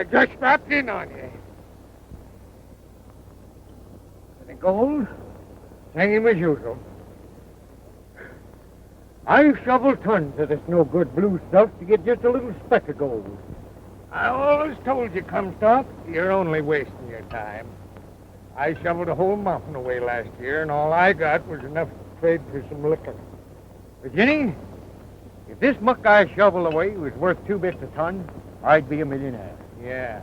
I just dropped in on you. The gold, same as usual. I've shoveled tons of this no-good blue stuff to get just a little speck of gold. I always told you, Comstock, you're only wasting your time. I shoveled a whole mountain away last year, and all I got was enough to trade for some liquor. Virginie, if this muck I shoveled away was worth 2 bits a ton, I'd be a millionaire. Yeah.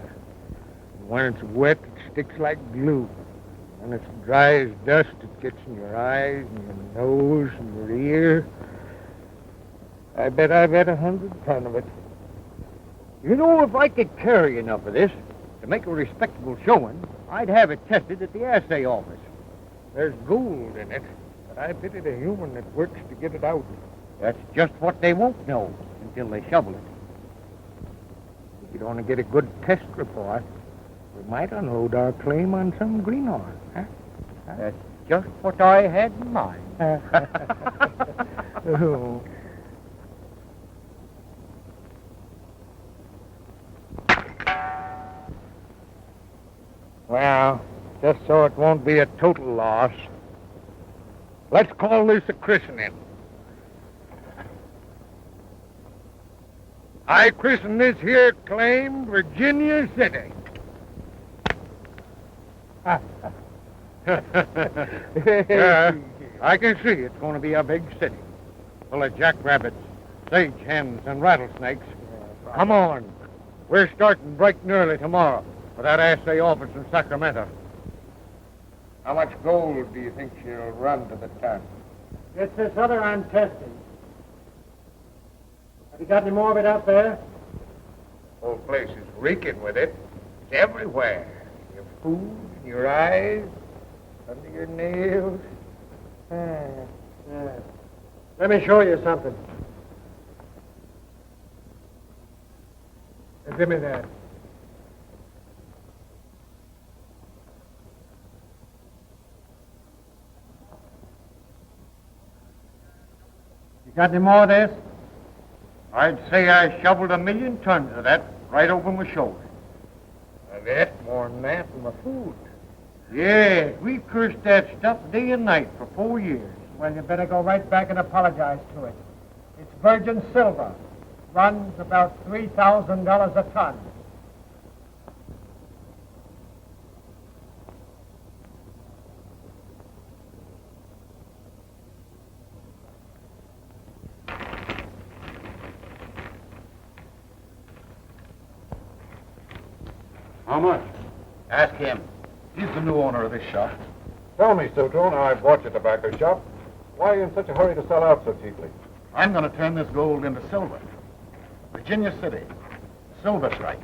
When it's wet, it sticks like glue. When it's dry as dust, it gets in your eyes and your nose and your ear. I bet I've had 100 ton of it. You know, if I could carry enough of this to make a respectable showing, I'd have it tested at the assay office. There's gold in it, but I pitied a human that works to get it out. That's just what they won't know until they shovel it. If you want to get a good test report, we might unload our claim on some greenhorn. Huh? That's just what I had in mind. Oh. Well, just so it won't be a total loss, let's call this a christening. I christen this here claim Virginia City. Yeah, I can see it's going to be a big city, full of jackrabbits, sage hens, and rattlesnakes. Come on. We're starting bright and early tomorrow for that assay office in Sacramento. How much gold do you think she'll run to the ton? It's this other I'm testing. Have you got any more of it out there? The whole place is reeking with it. It's everywhere. Your food, your eyes, under your nails. Let me show you something. Give me that. You got any more of this? I'd say I shoveled 1,000,000 tons of that right over my shoulder. That's more than that in my food. Yes, we cursed that stuff day and night for 4 years. Well, you better go right back and apologize to it. It's virgin silver. Runs about $3,000 a ton. How much? Ask him. He's the new owner of this shop. Tell me, Sutro, now I've bought your tobacco shop. Why are you in such a hurry to sell out so cheaply? I'm going to turn this gold into silver. Virginia City, silver strike,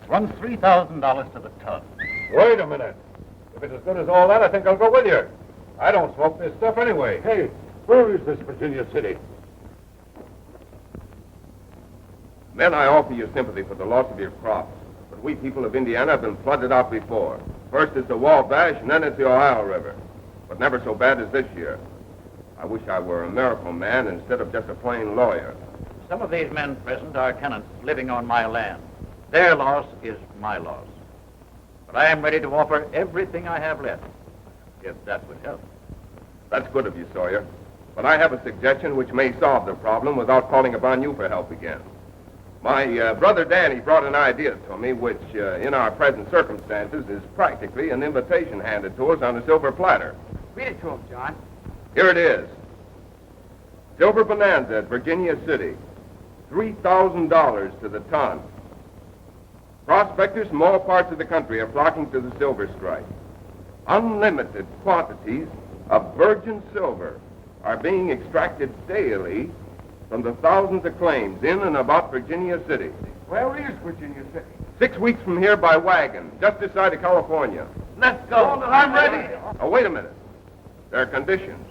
runs $3,000 to the ton. Wait a minute. If it's as good as all that, I think I'll go with you. I don't smoke this stuff anyway. Hey, where is this Virginia City? Men, I offer you sympathy for the loss of your crops. But we people of Indiana have been flooded out before. First it's the Wabash, and then it's the Ohio River. But never so bad as this year. I wish I were a miracle man instead of just a plain lawyer. Some of these men present are tenants living on my land. Their loss is my loss. But I am ready to offer everything I have left, if that would help. That's good of you, Sawyer. But I have a suggestion which may solve the problem without calling upon you for help again. My brother Danny brought an idea to me which, in our present circumstances, is practically an invitation handed to us on a silver platter. Read it to him, John. Here it is. Silver bonanza at Virginia City. $3,000 to the ton. Prospectors from all parts of the country are flocking to the silver strike. Unlimited quantities of virgin silver are being extracted daily from the thousands of claims in and about Virginia City. Where is Virginia City? 6 weeks from here by wagon, just this side of California. Let's go. I'm ready. Oh, wait a minute. There are conditions.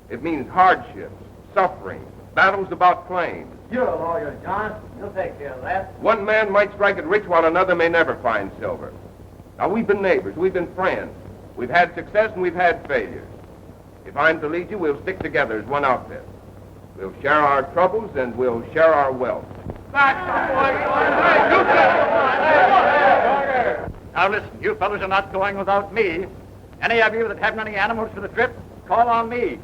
It means hardships, suffering, battles about claims. You're a lawyer, John. You'll take care of that. One man might strike it rich while another may never find silver. Now, we've been neighbors, we've been friends. We've had success and we've had failures. If I'm to lead you, we'll stick together as one outfit. We'll share our troubles and we'll share our wealth. Now listen, you fellows are not going without me. Any of you that haven't any animals for the trip, call on me.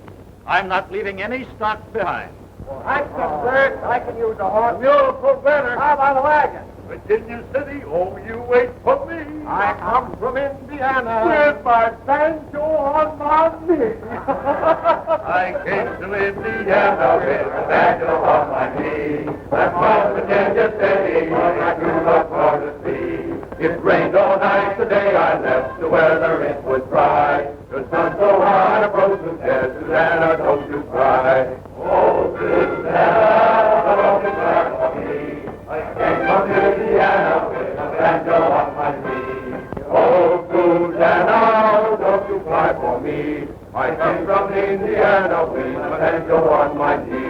I'm not leaving any stock behind. I can use a horse. You'll pull better. How about a wagon? Virginia City, oh, you wait for me. I come from Indiana. With my banjo on my knee. I came to Indiana with a banjo on my knee. I'm from Virginia City, I do look for the sea. It rained all night the day I left, the weather it was dry. The sun so hot, I frozen dead, Susanna, don't you cry. Oh, Susanna, don't you cry for me. I came from Indiana with a banjo on my knee. Oh, Susanna, don't you cry for me. I came from Indiana with a banjo on my knee.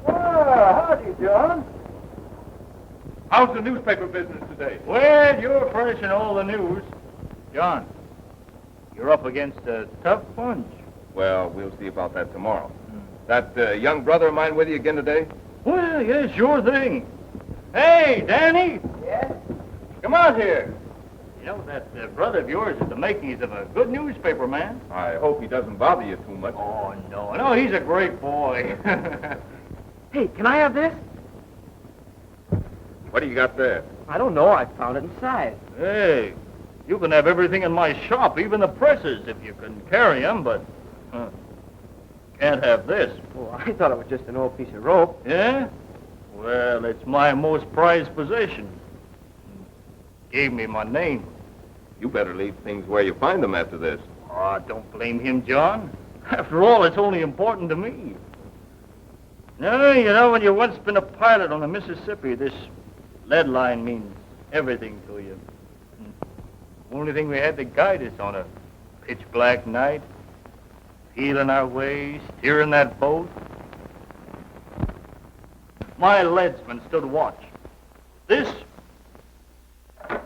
Howdy, John. How's the newspaper business today? Well, you're furnishing all the news. John, you're up against a tough punch. Well, we'll see about that tomorrow. That young brother of mine with you again today? Well, yeah, sure thing. Hey, Danny. Yes? Come out here. You know, that brother of yours is the makings of a good newspaper man. I hope he doesn't bother you too much. Oh, no, he's a great boy. Hey, can I have this? What do you got there? I don't know. I found it inside. Hey, you can have everything in my shop, even the presses, if you can carry them, but can't have this. Well, I thought it was just an old piece of rope. Yeah? Well, it's my most prized possession. Gave me my name. You better leave things where you find them after this. Oh, don't blame him, John. After all, it's only important to me. No, you know, when you've once been a pilot on the Mississippi, this lead line means everything to you. Only thing we had to guide us on a pitch-black night, feeling our way, steering that boat. My leadsman stood watch. This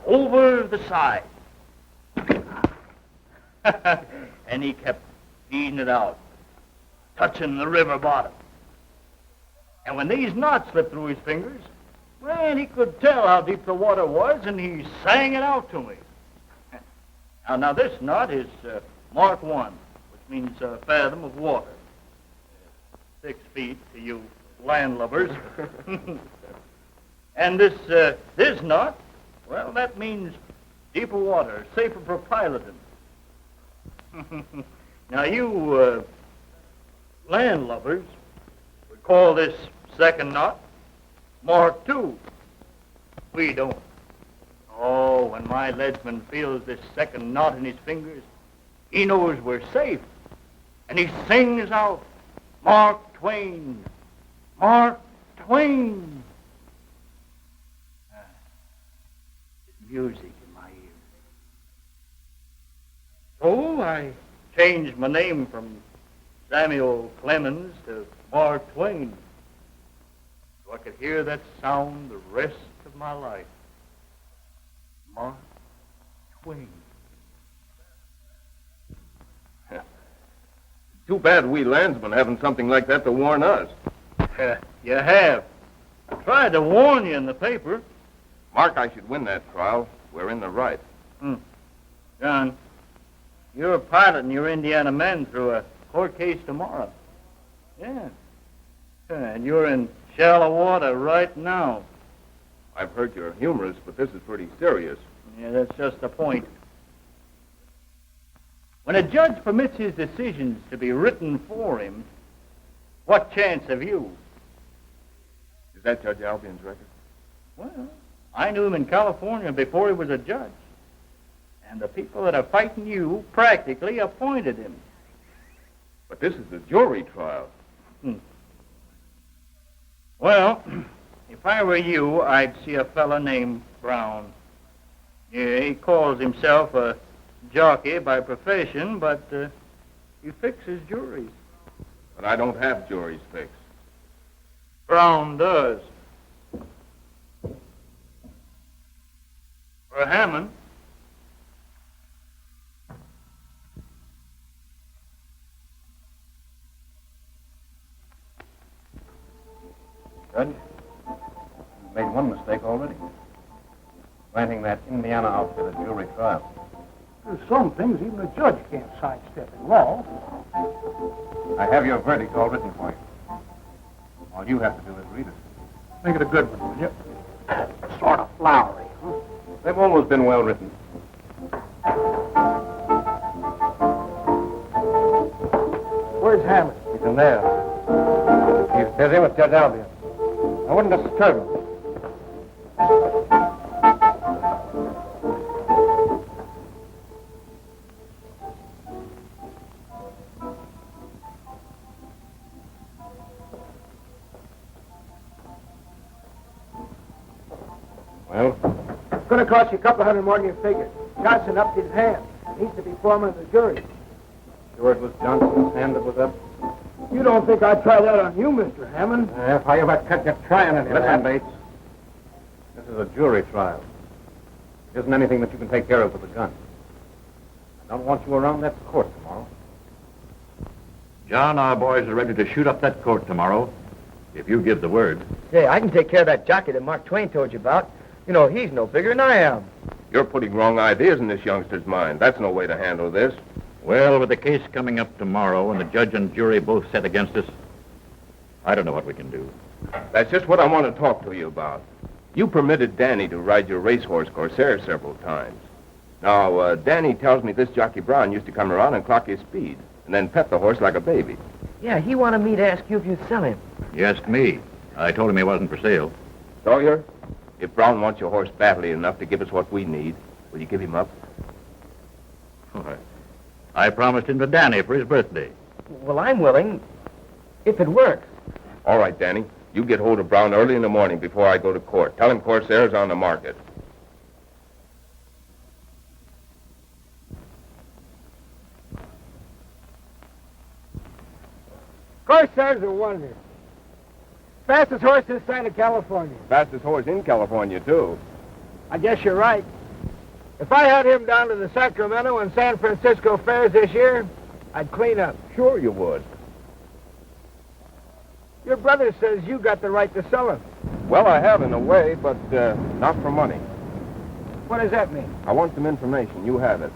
over the side. And he kept feeding it out, touching the river bottom. And when these knots slipped through his fingers, well, he could tell how deep the water was, and he sang it out to me. Now this knot is Mark 1, which means a fathom of water. 6 feet to you landlubbers. And this knot, well, that means deeper water, safer for piloting. Now you landlubbers would call this second knot Mark 2. We don't. Oh, when my leadsman feels this second knot in his fingers, he knows we're safe. And he sings out, Mark Twain, Mark Twain. There's music in my ears. So I changed my name from Samuel Clemens to Mark Twain, so I could hear that sound the rest of my life. Mark Twain. Too bad we landsmen haven't something like that to warn us. You have. I tried to warn you in the paper. Mark, I should win that trial. We're in the right. John, you're piloting your Indiana men through a court case tomorrow. Yeah. And you're in shallow water right now. I've heard you're humorous, but this is pretty serious. Yeah, that's just the point. When a judge permits his decisions to be written for him, what chance have you? Is that Judge Albion's record? Well, I knew him in California before he was a judge. And the people that are fighting you practically appointed him. But this is a jury trial. Well, if I were you, I'd see a fella named Brown. Yeah, he calls himself a jockey by profession, but he fixes juries. But I don't have juries fixed. Brown does. For Hammond. Judge, you've made one mistake already. Granting that Indiana outfit a jury trial. There's some things even a judge can't sidestep in law. I have your verdict all written for you. All you have to do is read it. Make it a good one, will you? Sort of flowery, huh? They've always been well written. Where's Hammond? He's in there. He's busy with Judge Albion. I wouldn't disturb him. Well? It's going to cost you a couple hundred more than you figured. Johnson upped his hand. Needs to be foreman of the jury. Sure it was Johnson's hand that was up? You don't think I'd try that on you, Mr. Hammond? If I ever cut you trying any of that. Listen, Bates. This is a jury trial. It isn't anything that you can take care of with a gun. I don't want you around that court tomorrow. John, our boys are ready to shoot up that court tomorrow, if you give the word. Say, I can take care of that jockey that Mark Twain told you about. You know, he's no bigger than I am. You're putting wrong ideas in this youngster's mind. That's no way to handle this. Well, with the case coming up tomorrow and the judge and jury both set against us, I don't know what we can do. That's just what I want to talk to you about. You permitted Danny to ride your racehorse Corsair several times. Now, Danny tells me this jockey Brown used to come around and clock his speed, and then pet the horse like a baby. Yeah, he wanted me to ask you if you'd sell him. He asked me. I told him he wasn't for sale. Sawyer, if Brown wants your horse badly enough to give us what we need, will you give him up? Oh, I promised him to Danny for his birthday. Well, I'm willing, if it works. All right, Danny. You get hold of Brown early in the morning before I go to court. Tell him Corsair's on the market. Corsair's a wonder. Fastest horse this side of California. Fastest horse in California, too. I guess you're right. If I had him down to the Sacramento and San Francisco fairs this year, I'd clean up. Sure you would. Your brother says you got the right to sell him. Well, I have in a way, but not for money. What does that mean? I want some information. You have it.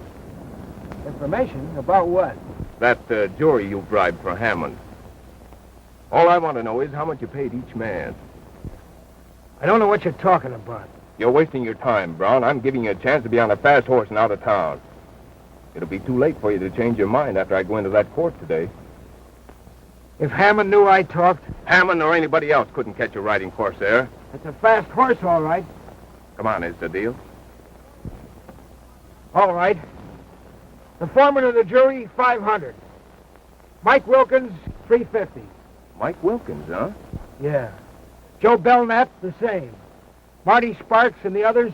Information? About what? That jury you bribed for Hammond. All I want to know is how much you paid each man. I don't know what you're talking about. You're wasting your time, Brown. I'm giving you a chance to be on a fast horse and out of town. It'll be too late for you to change your mind after I go into that court today. If Hammond knew I talked... Hammond or anybody else couldn't catch you riding Corsair. It's a fast horse, all right. Come on, is the deal? All right. The foreman of the jury, $500. Mike Wilkins, $350. Mike Wilkins, huh? Yeah. Joe Belknap, the same. Marty Sparks and the others,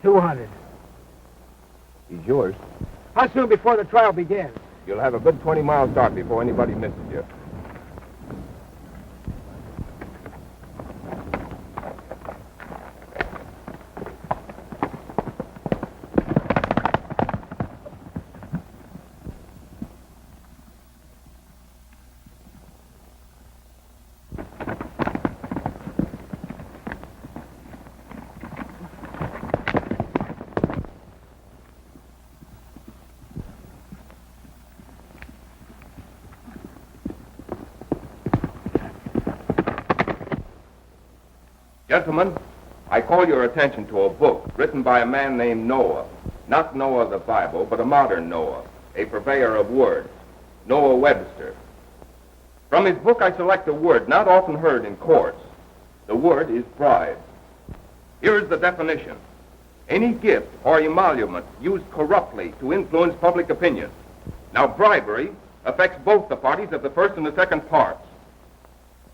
$200. He's yours. How soon before the trial begins? You'll have a good 20-mile start before anybody misses you. Gentlemen, I call your attention to a book written by a man named Noah. Not Noah of the Bible, but a modern Noah, a purveyor of words, Noah Webster. From his book, I select a word not often heard in courts. The word is bribe. Here is the definition. Any gift or emolument used corruptly to influence public opinion. Now, bribery, affects both the parties of the first and the second parts.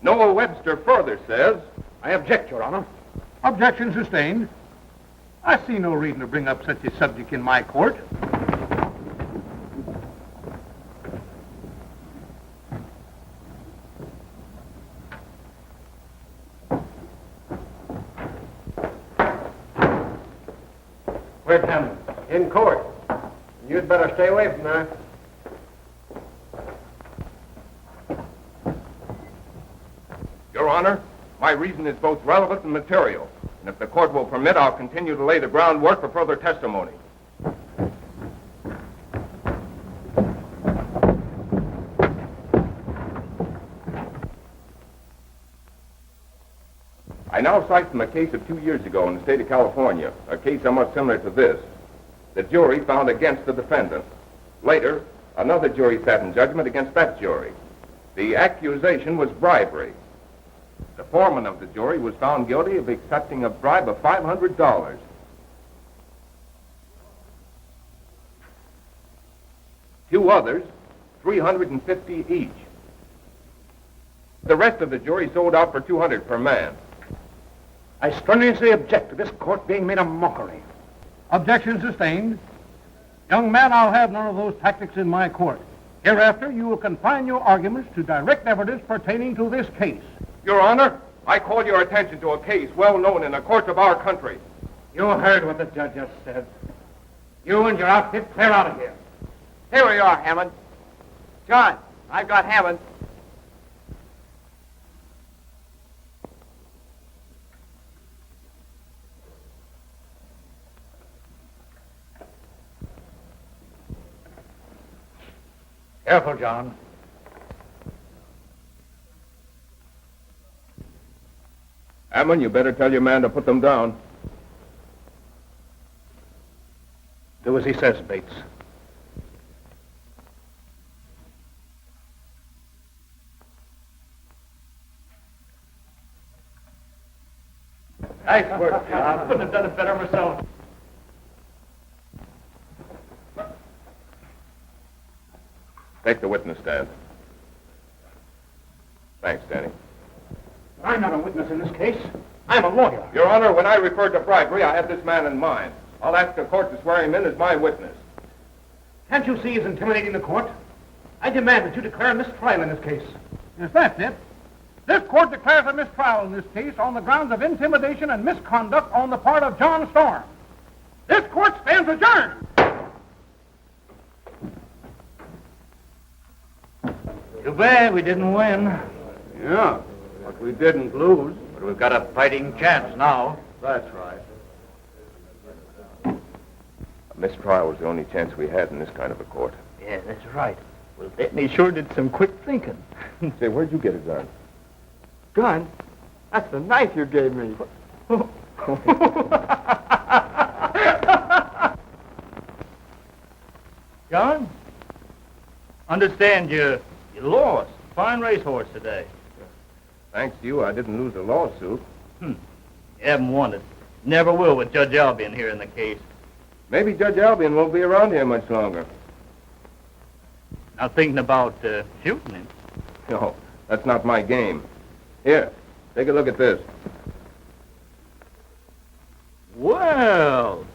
Noah Webster further says, I object, Your Honor. Objection sustained. I see no reason to bring up such a subject in my court. Where's Hammond? In court. You'd better stay away from there. Your Honor, my reason is both relevant and material. And if the court will permit, I'll continue to lay the groundwork for further testimony. I now cite from a case of 2 years ago in the state of California, a case somewhat similar to this. The jury found against the defendant. Later, another jury sat in judgment against that jury. The accusation was bribery. The foreman of the jury was found guilty of accepting a bribe of $500. Two others, $350 each. The rest of the jury sold out for $200 per man. I strenuously object to this court being made a mockery. Objection sustained. Young man, I'll have none of those tactics in my court. Hereafter, you will confine your arguments to direct evidence pertaining to this case. Your Honor, I call your attention to a case well known in the courts of our country. You heard what the judge just said. You and your outfit clear out of here. Here we are, Hammond. John, I've got Hammond. Careful, John. Hammond, you better tell your man to put them down. Do as he says, Bates. Nice work, John. I couldn't have done it better myself. Take the witness stand. Thanks, Danny. I'm not a witness in this case. I'm a lawyer. Your Honor, when I referred to bribery, I had this man in mind. I'll ask the court to swear him in as my witness. Can't you see he's intimidating the court? I demand that you declare a mistrial in this case. Yes, that's it. This court declares a mistrial in this case on the grounds of intimidation and misconduct on the part of John Storm. This court stands adjourned. Too bad we didn't win. Yeah, but we didn't lose. But we've got a fighting chance now. That's right. A mistrial was the only chance we had in this kind of a court. Yeah, that's right. Well, Whitney sure did some quick thinking. Say, where'd you get a gun? Gun? That's the knife you gave me. John, understand you lost. Fine racehorse today. Thanks to you, I didn't lose a lawsuit. You haven't won it. Never will with Judge Albion here in the case. Maybe Judge Albion won't be around here much longer. Now thinking about shooting him. No, that's not my game. Here, take a look at this. Well,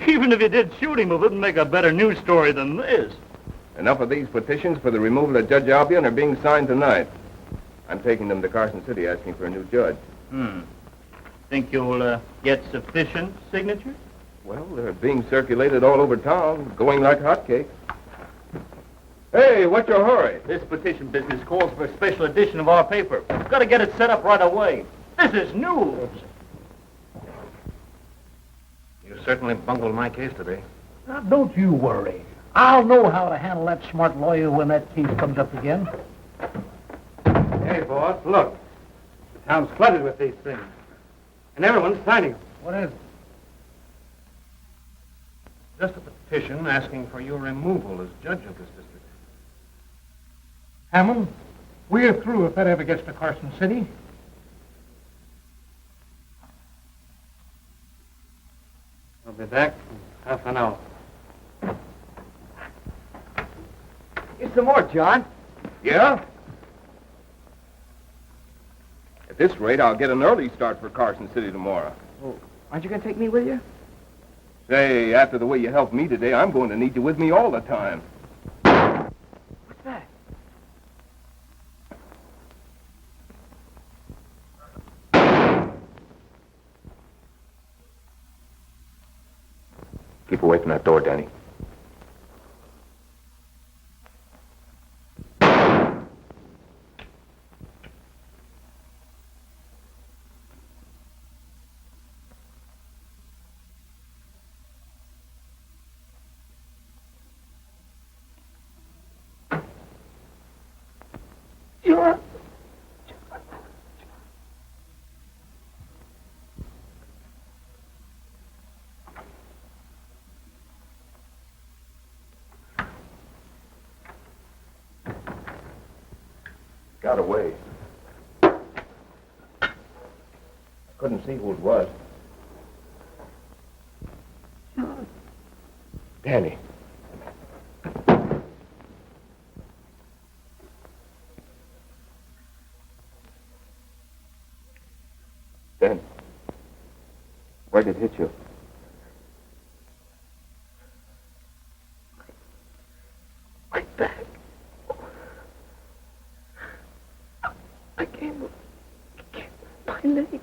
even if you did shoot him, it wouldn't make a better news story than this. Enough of these petitions for the removal of Judge Albion are being signed tonight. I'm taking them to Carson City asking for a new judge. Think you'll get sufficient signatures? Well, they're being circulated all over town, going like hotcakes. Hey, what's your hurry? This petition business calls for a special edition of our paper. We've got to get it set up right away. This is news. You certainly bungled my case today. Now, don't you worry. I'll know how to handle that smart lawyer when that case comes up again. Hey, boss, look. The town's flooded with these things. And everyone's signing them. What is it? Just a petition asking for your removal as judge of this district. Hammond, we're through if that ever gets to Carson City. I'll be back in half an hour. Here's some more, John. Yeah? At this rate, I'll get an early start for Carson City tomorrow. Oh, aren't you going to take me with you? Say, after the way you helped me today, I'm going to need you with me all the time. What's that? Keep away from that door, Danny. Got away. Couldn't see who it was. Danny. Dan, where did it hit you? Right back. I can't move my legs.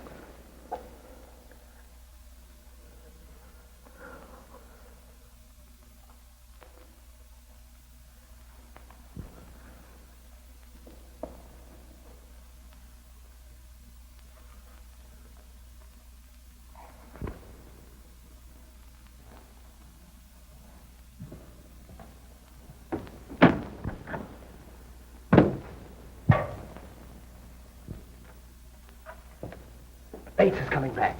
Bates is coming back.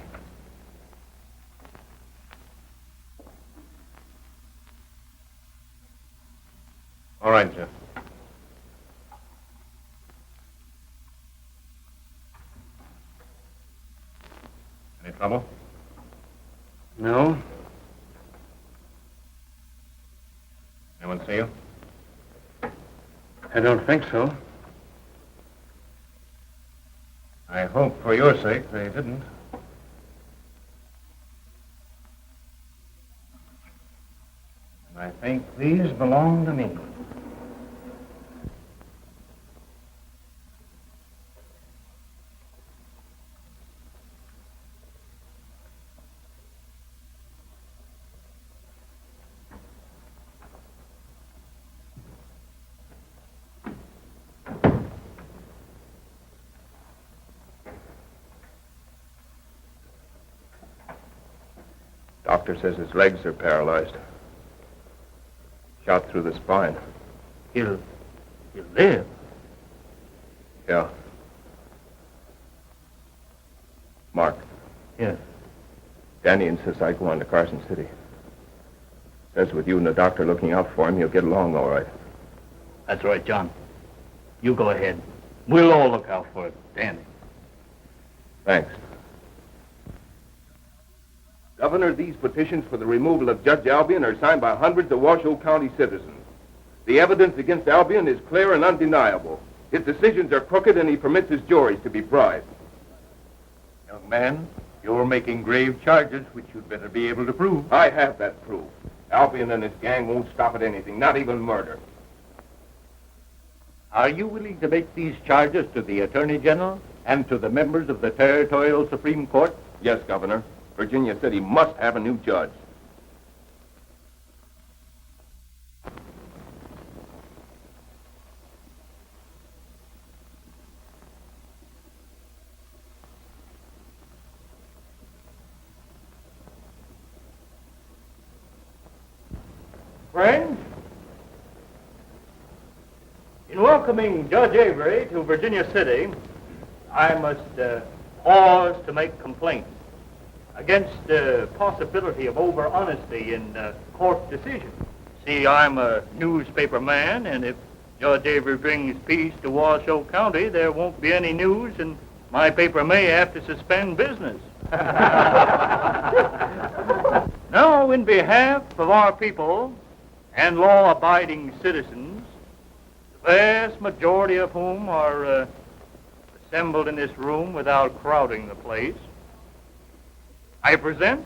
All right, Jeff. Any trouble? No. Anyone see you? I don't think so. I hope for your sake they didn't. And I think these belong to me. Doctor says his legs are paralyzed. Shot through the spine. He'll live. Yeah. Mark. Yes. Danny insists I go on to Carson City. Says with you and the doctor looking out for him, he'll get along all right. That's right, John. You go ahead. We'll all look out for it, Danny. Thanks. Governor, these petitions for the removal of Judge Albion are signed by hundreds of Washoe County citizens. The evidence against Albion is clear and undeniable. His decisions are crooked, and he permits his juries to be bribed. Young man, you're making grave charges which you'd better be able to prove. I have that proof. Albion and his gang won't stop at anything, not even murder. Are you willing to make these charges to the Attorney General and to the members of the Territorial Supreme Court? Yes, Governor. Virginia City must have a new judge. Friends, in welcoming Judge Avery to Virginia City, I must pause to make complaint against the possibility of over-honesty in court decisions. See, I'm a newspaper man, and if Judge Avery brings peace to Washoe County, there won't be any news, and my paper may have to suspend business. Now, in behalf of our people and law-abiding citizens, the vast majority of whom are assembled in this room without crowding the place, I present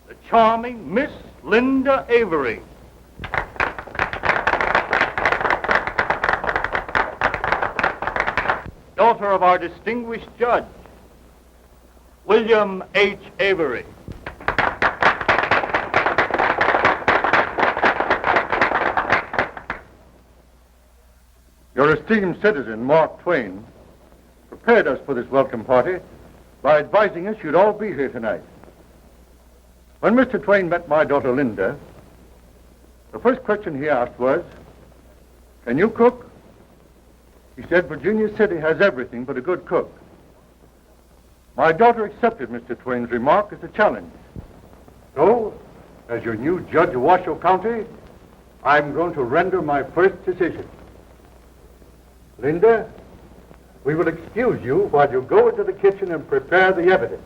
the charming Miss Linda Avery. Daughter of our distinguished judge, William H. Avery. Your esteemed citizen, Mark Twain, prepared us for this welcome party by advising us you'd all be here tonight. When Mr. Twain met my daughter Linda, the first question he asked was, "Can you cook?" He said, "Virginia City has everything but a good cook." My daughter accepted Mr. Twain's remark as a challenge. So, as your new judge of Washoe County, I'm going to render my first decision. Linda, we will excuse you while you go into the kitchen and prepare the evidence.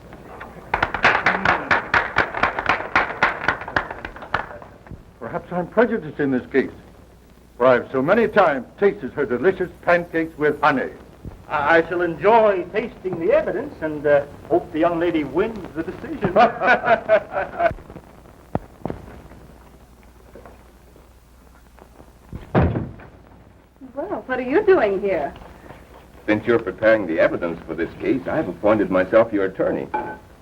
Perhaps I'm prejudiced in this case, for I've so many times tasted her delicious pancakes with honey. I shall enjoy tasting the evidence and hope the young lady wins the decision. Well, what are you doing here? Since you're preparing the evidence for this case, I've appointed myself your attorney.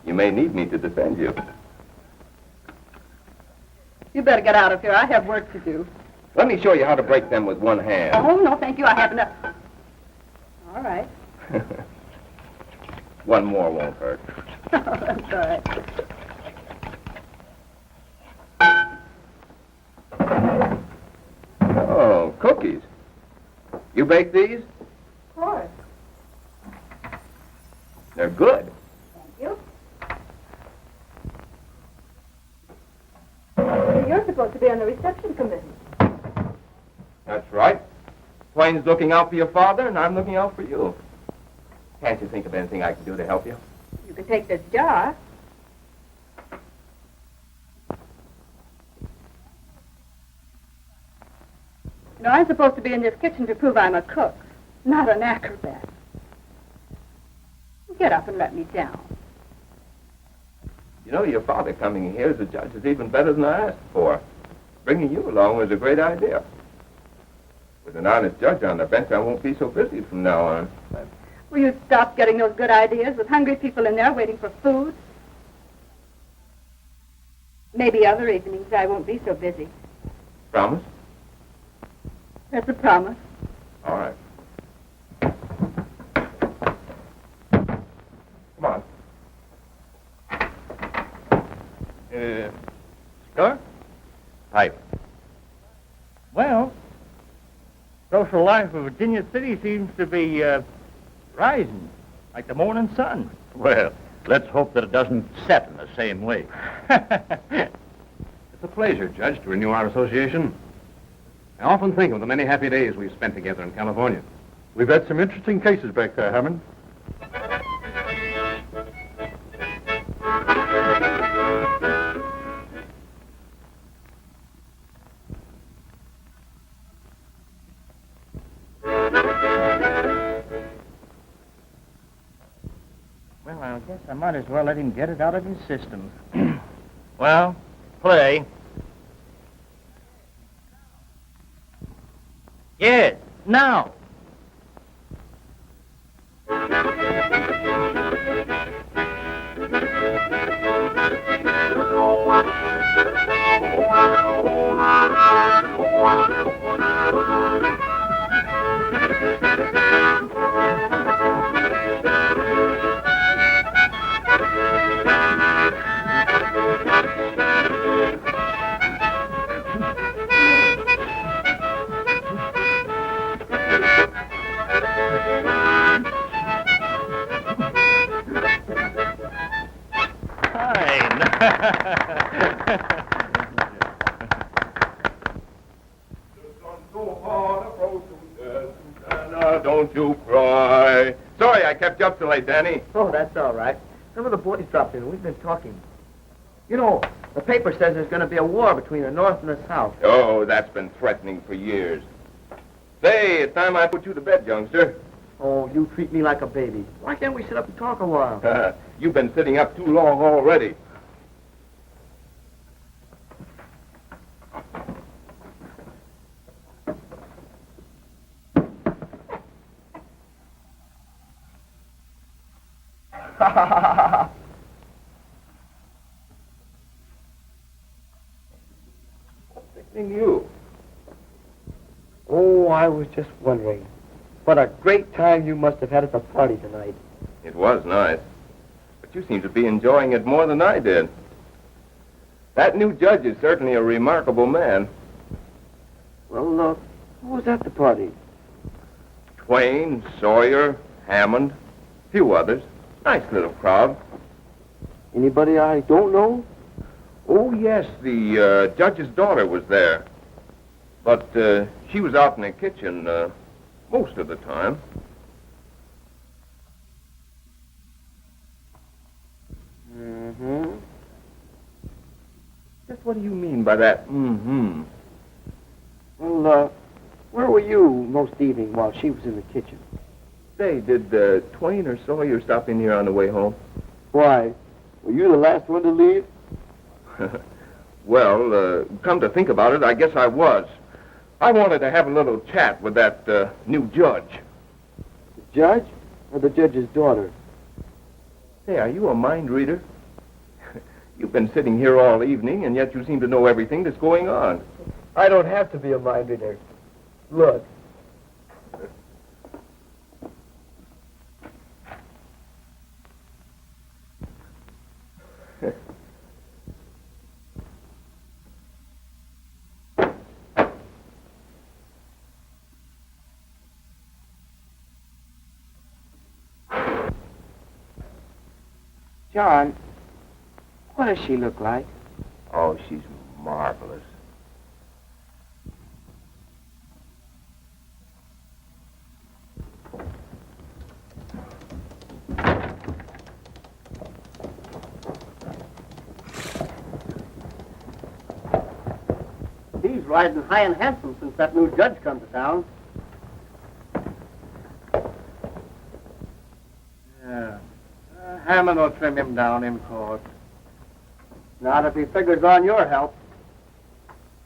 You may need me to defend you. You better get out of here. I have work to do. Let me show you how to break them with one hand. Oh, no, thank you. I have enough. All right. One more won't hurt. That's all right. Oh, cookies. You bake these? Of course. They're good. Thank you. You're supposed to be on the reception committee. That's right. Twain's looking out for your father, and I'm looking out for you. Can't you think of anything I can do to help you? You can take this jar. You know, I'm supposed to be in this kitchen to prove I'm a cook, not an acrobat. Get up and let me down. You know, your father coming here as a judge is even better than I asked for. Bringing you along was a great idea. With an honest judge on the bench, I won't be so busy from now on. Will you stop getting those good ideas with hungry people in there waiting for food? Maybe other evenings I won't be so busy. Promise? That's a promise. All right. Come on. Sir? Pipe. Well, social life of Virginia City seems to be rising like the morning sun. Well, let's hope that it doesn't set in the same way. It's a pleasure, Judge, to renew our association. I often think of the many happy days we've spent together in California. We've had some interesting cases back there, Hammond. Well, I guess I might as well let him get it out of his system. Well, play. Yes, now. Don't you cry. Sorry I kept you up so late, Danny. Oh, that's all right. Some of the boys dropped in. We've been talking. You know, the paper says there's going to be a war between the North and the South. Oh, that's been threatening for years. Say, it's time I put you to bed, youngster. Oh, you treat me like a baby. Why can't we sit up and talk a while? You've been sitting up too long already. Thinking you. Oh, I was just wondering. What a great time you must have had at the party tonight. It was nice. But you seem to be enjoying it more than I did. That new judge is certainly a remarkable man. Well, who was at the party? Twain, Sawyer, Hammond, a few others. Nice little crowd. Anybody I don't know? Oh, yes, the judge's daughter was there. But she was out in the kitchen most of the time. Mm-hmm. Just what do you mean by that, mm-hmm? Well, where were you most evening while she was in the kitchen? Say, did Twain or Sawyer stop in here on the way home? Why? Were you the last one to leave? Well, come to think about it, I guess I was. I wanted to have a little chat with that new judge. The judge? Or the judge's daughter? Hey, are you a mind reader? You've been sitting here all evening, and yet you seem to know everything that's going on. I don't have to be a mind reader. Look. John, what does she look like? Oh, she's marvelous. He's riding high and handsome since that new judge come to town. Yeah. Hammond will trim him down in court. Not if he figures on your help.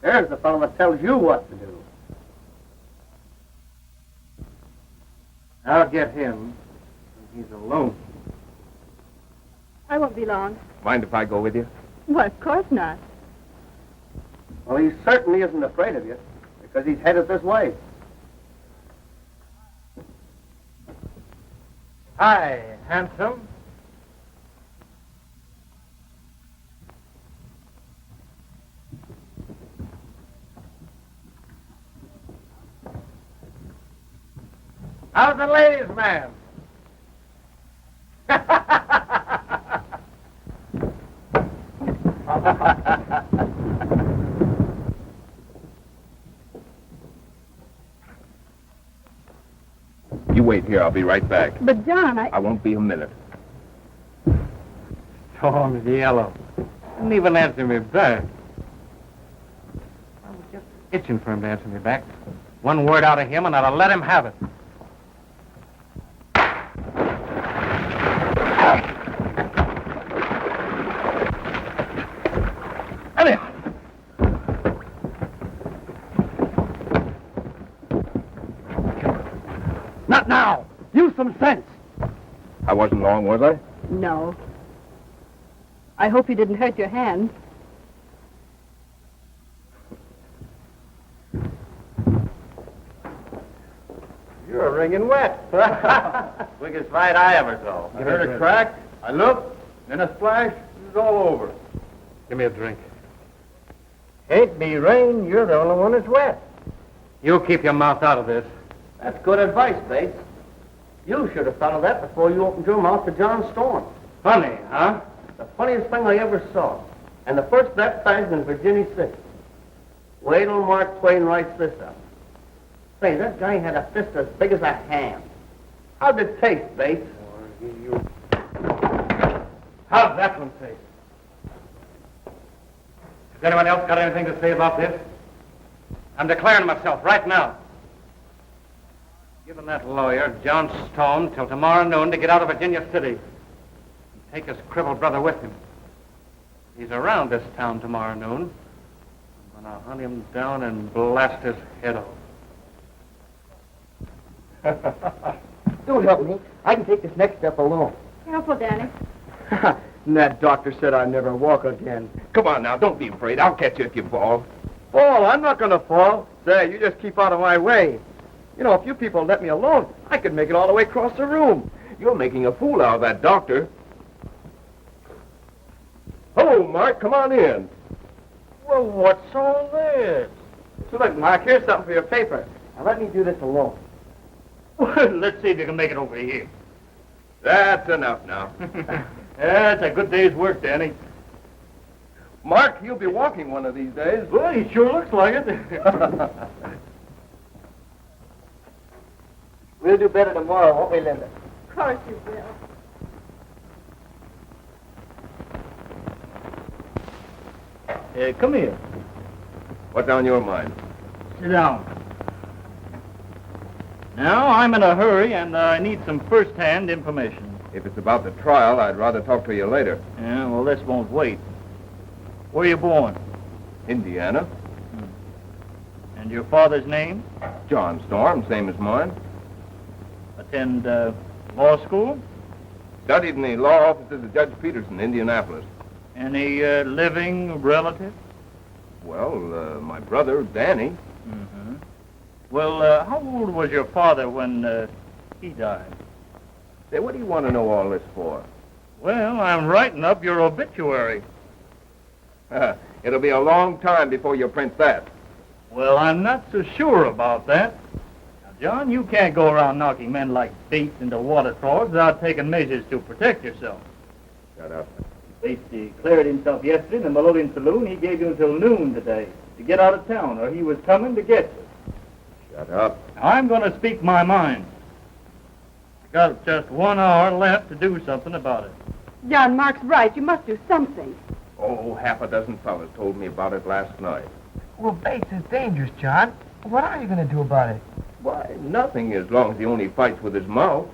There's the fellow that tells you what to do. I'll get him. He's alone. I won't be long. Mind if I go with you? Well, of course not. Well, he certainly isn't afraid of you, because he's headed this way. Hi, handsome. How's the ladies, man? You wait here. I'll be right back. But, John, I won't be a minute. Tom's yellow. Didn't even answer me back. I was just itching for him to answer me back. One word out of him, and I'd have let him have it. Not now. Use some sense. I wasn't long, was I? No. I hope you didn't hurt your hand. You're wringing wet. Quickest fight I ever saw. I heard a crack. I looked, then a splash, it was all over. Give me a drink. Ain't me rain, you're the only one that's wet. You keep your mouth out of this. That's good advice, Bates. You should have thought of that before you opened your mouth to John Storm. Funny, huh? The funniest thing I ever saw. And the first that banged in Virginia City. Wait till Mark Twain writes this up. Say, that guy had a fist as big as a ham. How'd it taste, Bates? How's that one taste? Has anyone else got anything to say about this? I'm declaring myself right now. Given that lawyer, John Storm, till tomorrow noon to get out of Virginia City. And take his crippled brother with him. If he's around this town tomorrow noon, I'm going to hunt him down and blast his head off. Don't help me. I can take this next step alone. Careful, Danny. And that doctor said I'd never walk again. Come on now, don't be afraid. I'll catch you if you fall. Fall? I'm not going to fall. Say, you just keep out of my way. You know, if you people let me alone, I could make it all the way across the room. You're making a fool out of that doctor. Hello, Mark. Come on in. Well, what's all this? So look, Mark, here's something for your paper. Now let me do this alone. Well, let's see if you can make it over here. That's enough now. That's a good day's work, Danny. Mark, you'll be walking one of these days. Well, he sure looks like it. We'll do better tomorrow, won't we, Linda? Of course you will. Come here. What's on your mind? Sit down. Now, I'm in a hurry, and I need some first-hand information. If it's about the trial, I'd rather talk to you later. Yeah, well, this won't wait. Where you born? Indiana. And your father's name? John Storm, same as mine. Attend law school? Studied in the law offices of Judge Peterson, Indianapolis. Any living relative? Well, my brother, Danny. Mm-hmm. Well, how old was your father when he died? Say, what do you want to know all this for? Well, I'm writing up your obituary. It'll be a long time before you print that. Well, I'm not so sure about that. Now, John, you can't go around knocking men like Bates into water troughs without taking measures to protect yourself. Shut up. Bates declared himself yesterday in the Melodeon Saloon. He gave you until noon today to get out of town, or he was coming to get you. Shut up. Now, I'm going to speak my mind. I've got just 1 hour left to do something about it. John, Mark's right. You must do something. Oh, half a dozen fellas told me about it last night. Well, Bates is dangerous, John. What are you going to do about it? Why, nothing as long as he only fights with his mouth.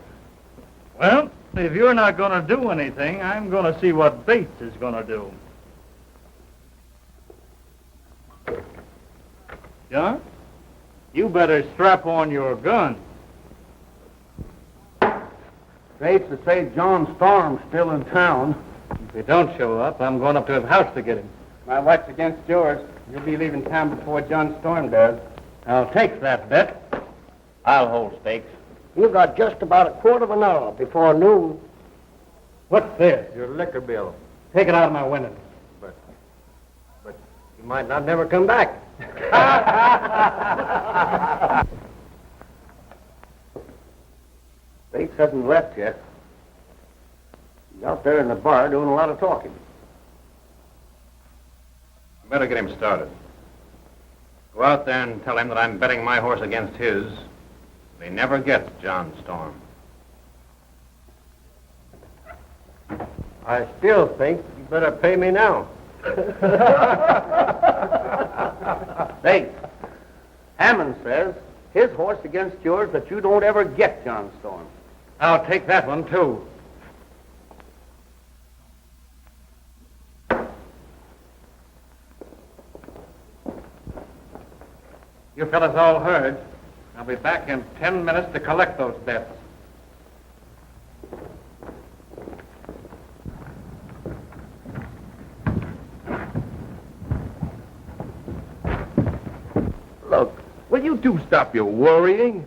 Well, if you're not going to do anything, I'm going to see what Bates is going to do. John, you better strap on your gun. Bates to say John Storm's still in town. If he don't show up, I'm going up to his house to get him. My wife's against yours. You'll be leaving town before John Storm does. I'll take that bet. I'll hold stakes. You've got just about a quarter of an hour before noon. What's this? Your liquor bill. Take it out of my window. But you might not never come back. Bates hasn't left yet. He's out there in the bar doing a lot of talking. You better get him started. Go out there and tell him that I'm betting my horse against his. He never gets John Storm. I still think you better pay me now. Bates, Hammond says his horse against yours that you don't ever get John Storm. I'll take that one, too. You fellas all heard. I'll be back in 10 minutes to collect those bets. Look, will you two stop your worrying?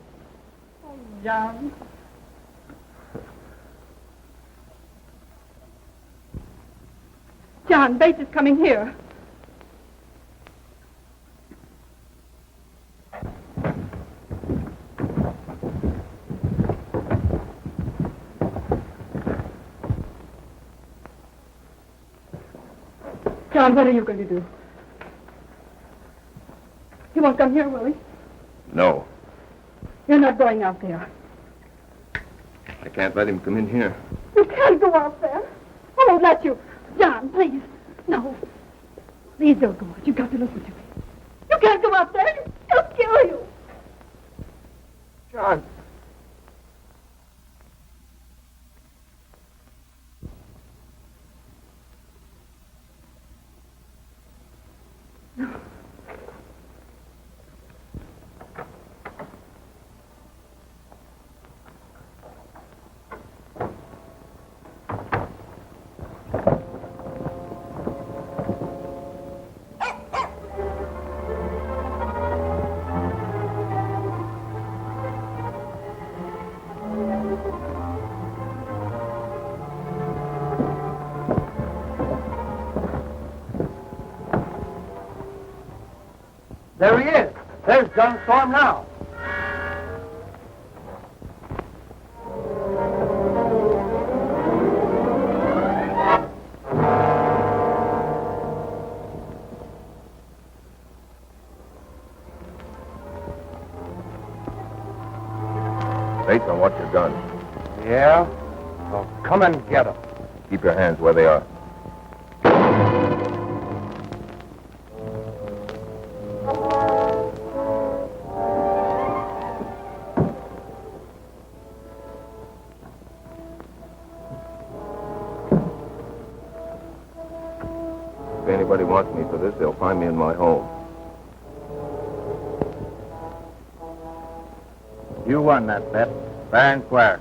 Oh, John. John, Bates is coming here. John, what are you going to do? He won't come here, will he? No, You're not going out there. I can't let him come in here. You can't go out there. I won't let you. John, please. No. Please don't go out. You've got to listen to me. You can't go out there. He'll kill you. John, There he is. There's John Storm now. Bates, I want your gun. Yeah? Well, come and get 'em. Keep your hands where they are. If anybody wants me for this, they'll find me in my home. You won that bet, fair and square.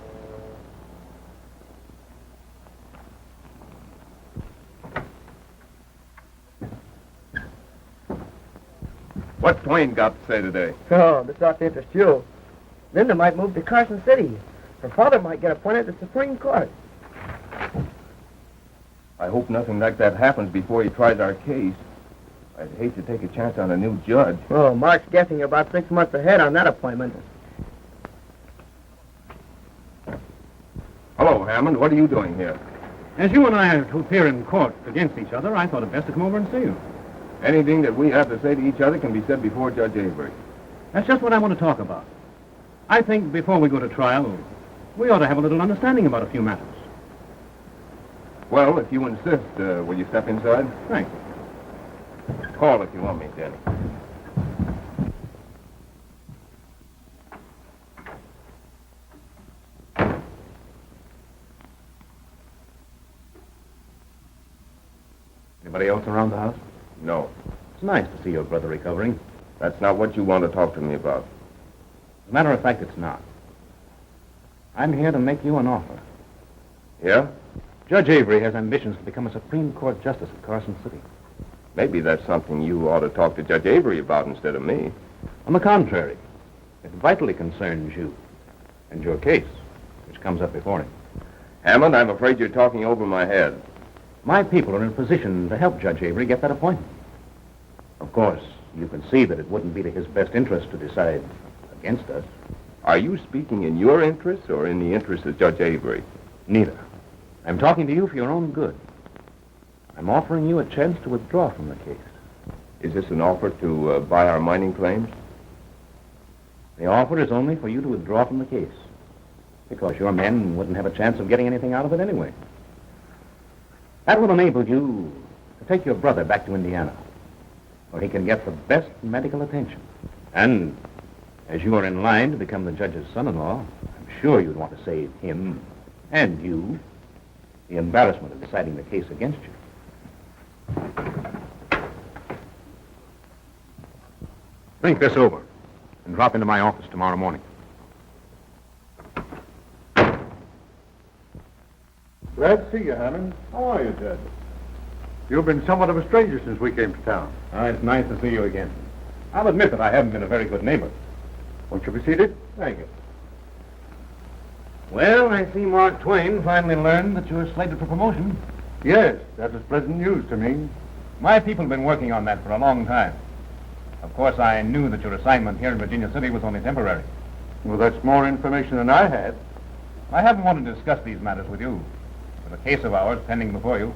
What's Twain got to say today? Oh, this ought to interest you. Linda might move to Carson City. Her father might get appointed to the Supreme Court. I hope nothing like that happens before he tries our case. I'd hate to take a chance on a new judge. Oh, Mark's guessing about 6 months ahead on that appointment. Hello, Hammond. What are you doing here? As you and I are to appear in court against each other, I thought it best to come over and see you. Anything that we have to say to each other can be said before Judge Avery. That's just what I want to talk about. I think before we go to trial, we ought to have a little understanding about a few matters. Well, if you insist, will you step inside? Thanks. Call if you want me, Danny. Anybody else around the house? No. It's nice to see your brother recovering. That's not what you want to talk to me about. As a matter of fact, it's not. I'm here to make you an offer. Yeah? Judge Avery has ambitions to become a Supreme Court justice at Carson City. Maybe that's something you ought to talk to Judge Avery about instead of me. On the contrary, it vitally concerns you and your case, which comes up before him. Hammond, I'm afraid you're talking over my head. My people are in a position to help Judge Avery get that appointment. Of course, you can see that it wouldn't be to his best interest to decide against us. Are you speaking in your interest or in the interest of Judge Avery? Neither. I'm talking to you for your own good. I'm offering you a chance to withdraw from the case. Is this an offer to buy our mining claims? The offer is only for you to withdraw from the case, because your men wouldn't have a chance of getting anything out of it anyway. That will enable you to take your brother back to Indiana, where he can get the best medical attention. And as you are in line to become the judge's son-in-law, I'm sure you'd want to save him and you the embarrassment of deciding the case against you. Think this over and drop into my office tomorrow morning. Glad to see you, Hammond. How are you, Judge? You've been somewhat of a stranger since we came to town. It's nice to see you again. I'll admit that I haven't been a very good neighbor. Won't you be seated? Thank you. Well, I see Mark Twain finally learned that you're slated for promotion. Yes, that is pleasant news to me. My people have been working on that for a long time. Of course, I knew that your assignment here in Virginia City was only temporary. Well, that's more information than I had. I haven't wanted to discuss these matters with you. There's a case of ours pending before you.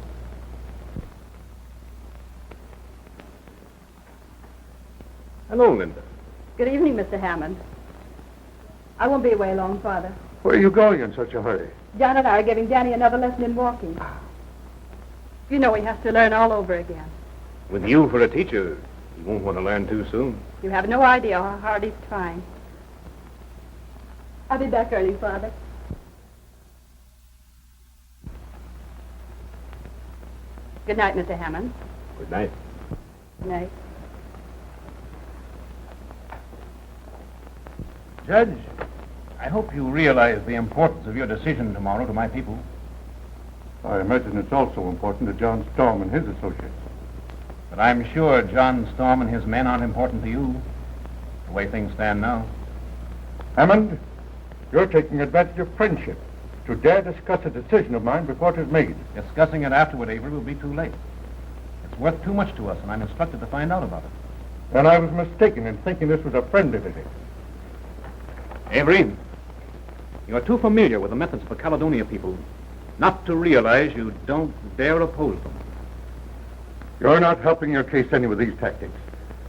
Hello, Linda. Good evening, Mr. Hammond. I won't be away long, Father. Where are you going in such a hurry? John and I are giving Danny another lesson in walking. You know he has to learn all over again. With you for a teacher, you won't want to learn too soon. You have no idea how hard he's trying. I'll be back early, Father. Good night, Mr. Hammond. Good night. Good night. Judge, I hope you realize the importance of your decision tomorrow to my people. I imagine it's also important to John Storm and his associates. But I'm sure John Storm and his men aren't important to you, the way things stand now. Hammond, you're taking advantage of friendship to dare discuss a decision of mine before it is made. Discussing it afterward, Avery, will be too late. It's worth too much to us, and I'm instructed to find out about it. Then I was mistaken in thinking this was a friend of his. Avery, you're too familiar with the methods of the Caledonia people not to realize you don't dare oppose them. You're not helping your case any with these tactics.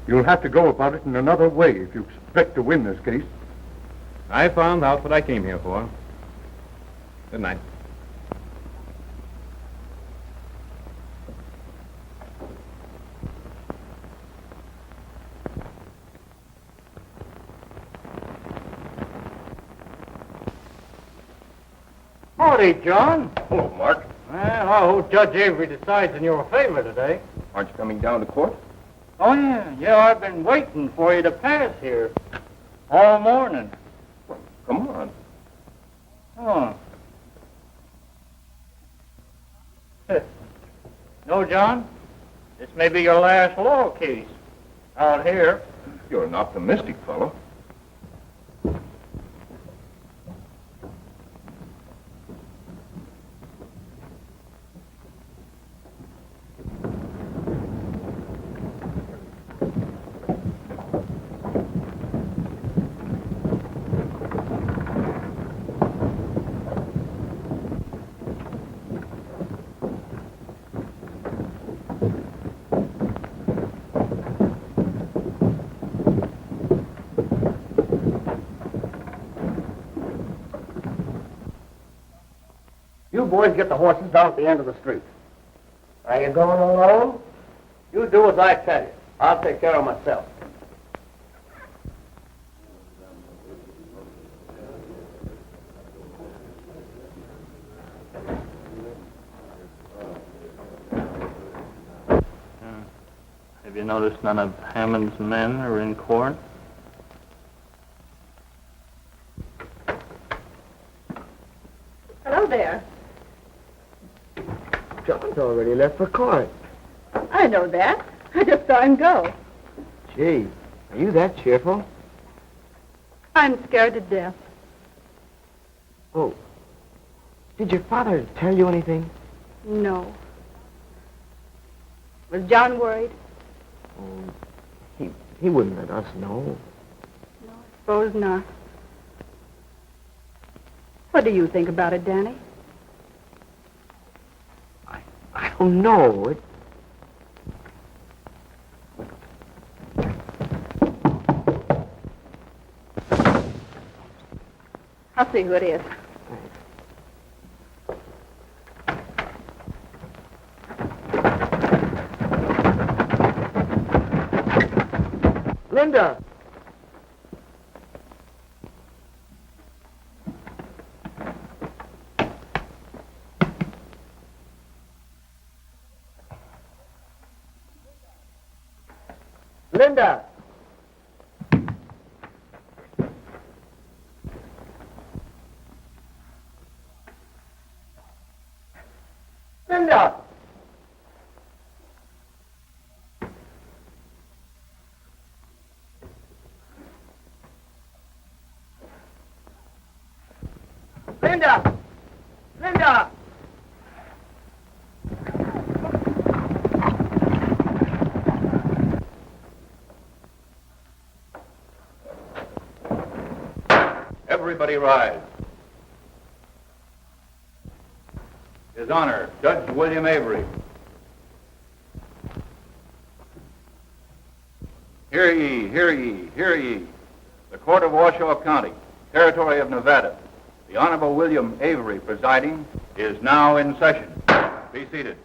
You'll have to go about it in another way if you expect to win this case. I found out what I came here for. Good night. Howdy, John. Hello, Mark. Well, I hope Judge Avery decides in your favor today. Aren't you coming down to court? Oh, yeah. Yeah, I've been waiting for you to pass here all morning. Come on. Oh. No, John, this may be your last law case out here. You're an optimistic fellow. You boys get the horses down at the end of the street. Are you going alone? You do as I tell you. I'll take care of myself. Have you noticed none of Hammond's men are in court? Hello there. John's already left for court. I know that. I just saw him go. Gee, are you that cheerful? I'm scared to death. Oh, did your father tell you anything? No. Was John worried? Oh, he wouldn't let us know. No, I suppose not. What do you think about it, Danny? I don't know. I'll see who it is. Linda! Linda! Linda! Linda! Linda! Everybody rise. His Honor, Judge William Avery. Hear ye, hear ye, hear ye. The Court of Washoe County, Territory of Nevada, the Honorable William Avery presiding, is now in session. Be seated.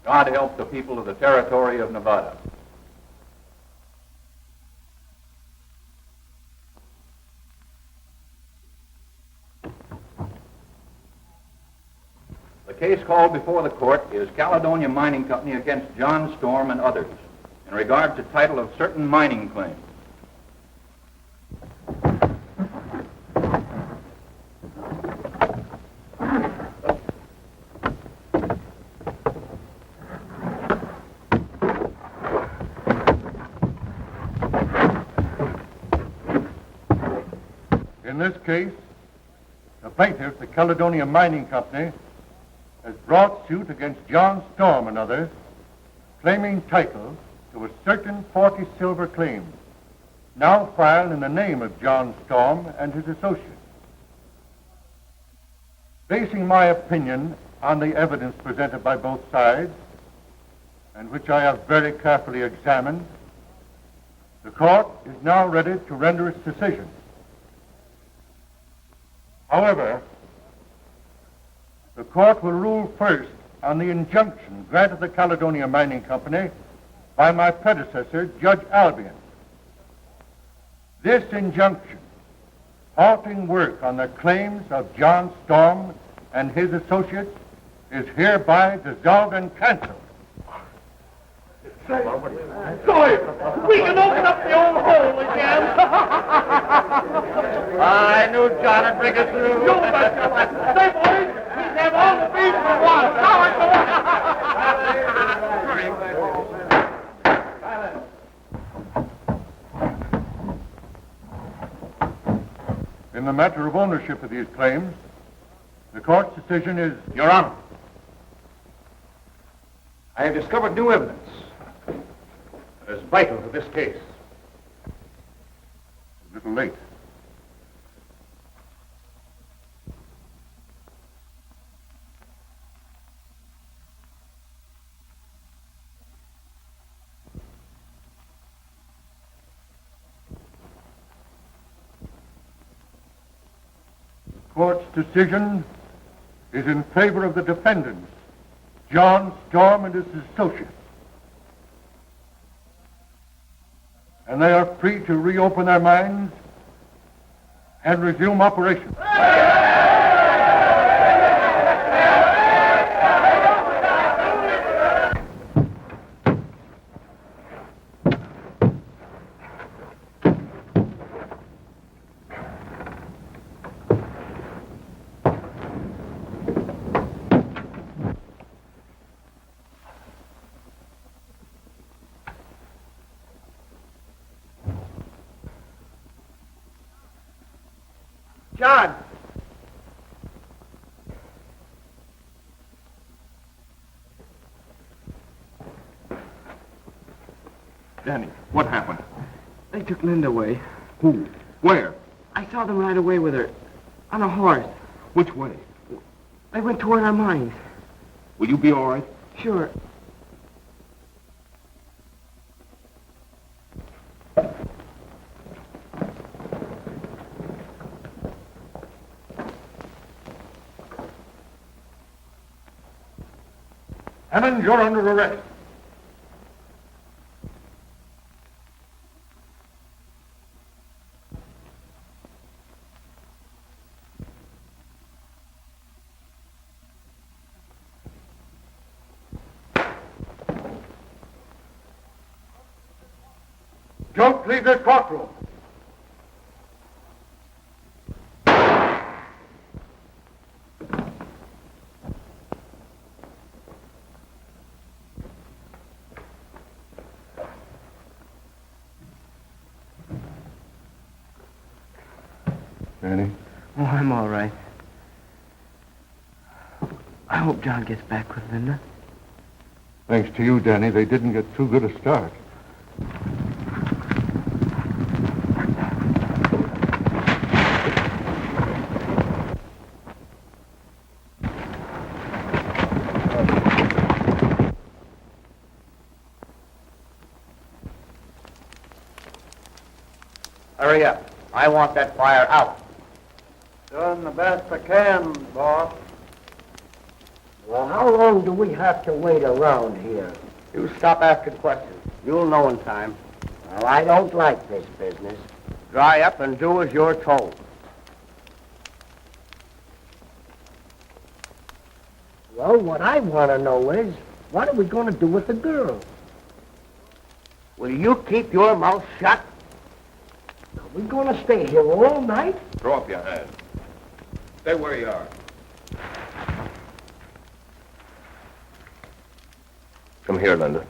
God help the people of the Territory of Nevada. The case called before the court is Caledonia Mining Company against John Storm and others in regard to title of certain mining claims. In this case, the plaintiff, the Caledonia Mining Company, has brought suit against John Storm and others, claiming title to a certain 40 silver claim, now filed in the name of John Storm and his associates. Basing my opinion on the evidence presented by both sides, and which I have very carefully examined, the court is now ready to render its decision. However, the court will rule first on the injunction granted the Caledonia Mining Company by my predecessor, Judge Albion. This injunction, halting work on the claims of John Storm and his associates, is hereby dissolved and canceled. Sawyer, we can open up the old hole again. I knew John would bring us through. You bet your life. Say, boys, we have all the beef we want. In the matter of ownership of these claims, the court's decision is... Your Honor, I have discovered new evidence that is vital to this case. A little late. The court's decision is in favor of the defendants, John Storm and his associates. And they are free to reopen their mines and resume operations. John! Danny, what happened? They took Linda away. Who? Where? I saw them ride away with her on a horse. Which way? They went toward our mines. Will you be all right? Sure. Hammond, you're under arrest. Don't leave this courtroom. Danny? Oh, I'm all right. I hope John gets back with Linda. Thanks to you, Danny, they didn't get too good a start. Hurry up. I want that fire out. Doing the best I can, boss. Well, how long do we have to wait around here? You stop asking questions. You'll know in time. Well, I don't like this business. Dry up and do as you're told. Well, what I want to know is, what are we going to do with the girl? Will you keep your mouth shut? Are we going to stay here all night? Throw up your hands. Stay where you are. Come here, Linda.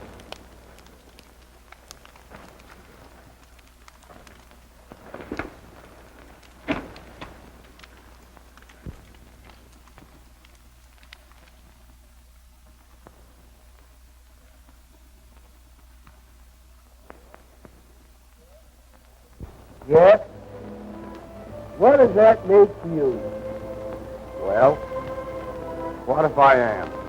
Yes? What does that make you? Well, what if I am?